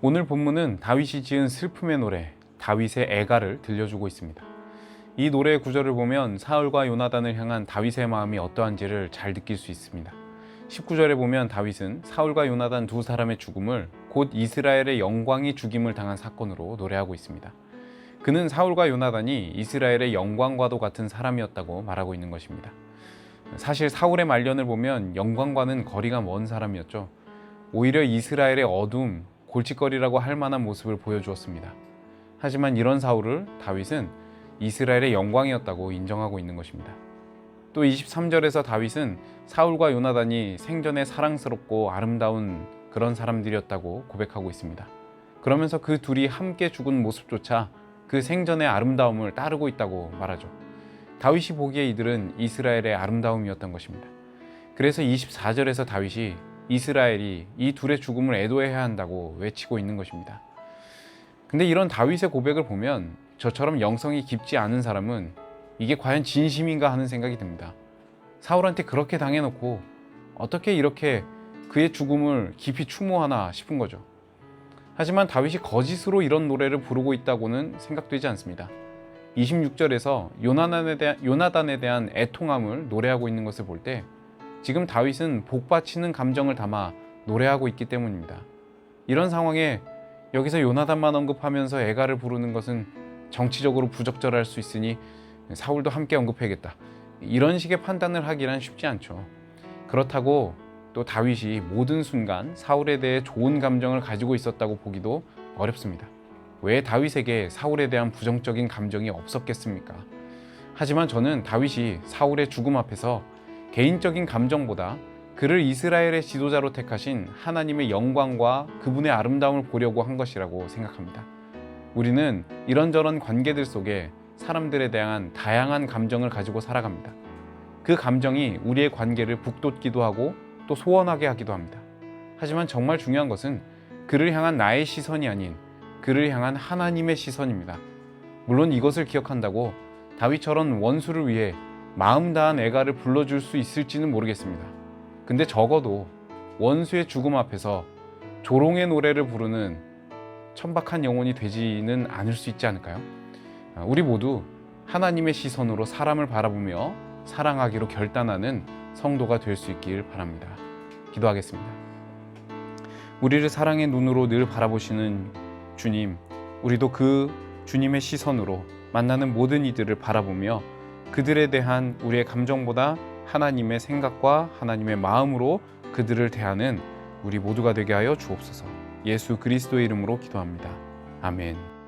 오늘 본문은 다윗이 지은 슬픔의 노래, 다윗의 애가를 들려주고 있습니다. 이 노래의 구절을 보면 사울과 요나단을 향한 다윗의 마음이 어떠한지를 잘 느낄 수 있습니다. 19절에 보면 다윗은 사울과 요나단 두 사람의 죽음을 곧 이스라엘의 영광이 죽임을 당한 사건으로 노래하고 있습니다. 그는 사울과 요나단이 이스라엘의 영광과도 같은 사람이었다고 말하고 있는 것입니다. 사실 사울의 말년을 보면 영광과는 거리가 먼 사람이었죠. 오히려 이스라엘의 어둠, 골칫거리라고 할 만한 모습을 보여주었습니다. 하지만 이런 사울을 다윗은 이스라엘의 영광이었다고 인정하고 있는 것입니다. 또 23절에서 다윗은 사울과 요나단이 생전에 사랑스럽고 아름다운 그런 사람들이었다고 고백하고 있습니다. 그러면서 그 둘이 함께 죽은 모습조차 그 생전의 아름다움을 따르고 있다고 말하죠. 다윗이 보기에 이들은 이스라엘의 아름다움이었던 것입니다. 그래서 24절에서 다윗이 이스라엘이 이 둘의 죽음을 애도해야 한다고 외치고 있는 것입니다. 근데 이런 다윗의 고백을 보면 저처럼 영성이 깊지 않은 사람은 이게 과연 진심인가 하는 생각이 듭니다. 사울한테 그렇게 당해놓고 어떻게 이렇게 그의 죽음을 깊이 추모하나 싶은 거죠. 하지만 다윗이 거짓으로 이런 노래를 부르고 있다고는 생각되지 않습니다. 26절에서 요나단에 대한 애통함을 노래하고 있는 것을 볼 때 지금 다윗은 복받치는 감정을 담아 노래하고 있기 때문입니다. 이런 상황에 여기서 요나단만 언급하면서 애가를 부르는 것은 정치적으로 부적절할 수 있으니 사울도 함께 언급해야겠다, 이런 식의 판단을 하기란 쉽지 않죠. 그렇다고 또 다윗이 모든 순간 사울에 대해 좋은 감정을 가지고 있었다고 보기도 어렵습니다. 왜 다윗에게 사울에 대한 부정적인 감정이 없었겠습니까? 하지만 저는 다윗이 사울의 죽음 앞에서 개인적인 감정보다 그를 이스라엘의 지도자로 택하신 하나님의 영광과 그분의 아름다움을 보려고 한 것이라고 생각합니다. 우리는 이런저런 관계들 속에 사람들에 대한 다양한 감정을 가지고 살아갑니다. 그 감정이 우리의 관계를 북돋기도 하고 또 소원하게 하기도 합니다. 하지만 정말 중요한 것은 그를 향한 나의 시선이 아닌 그를 향한 하나님의 시선입니다. 물론 이것을 기억한다고 다윗처럼 원수를 위해 마음 다한 애가를 불러줄 수 있을지는 모르겠습니다. 근데 적어도 원수의 죽음 앞에서 조롱의 노래를 부르는 천박한 영혼이 되지는 않을 수 있지 않을까요? 우리 모두 하나님의 시선으로 사람을 바라보며 사랑하기로 결단하는 성도가 될 수 있길 바랍니다. 기도하겠습니다. 우리를 사랑의 눈으로 늘 바라보시는 주님, 우리도 그 주님의 시선으로 만나는 모든 이들을 바라보며 그들에 대한 우리의 감정보다 하나님의 생각과 하나님의 마음으로 그들을 대하는 우리 모두가 되게 하여 주옵소서. 예수 그리스도의 이름으로 기도합니다. 아멘.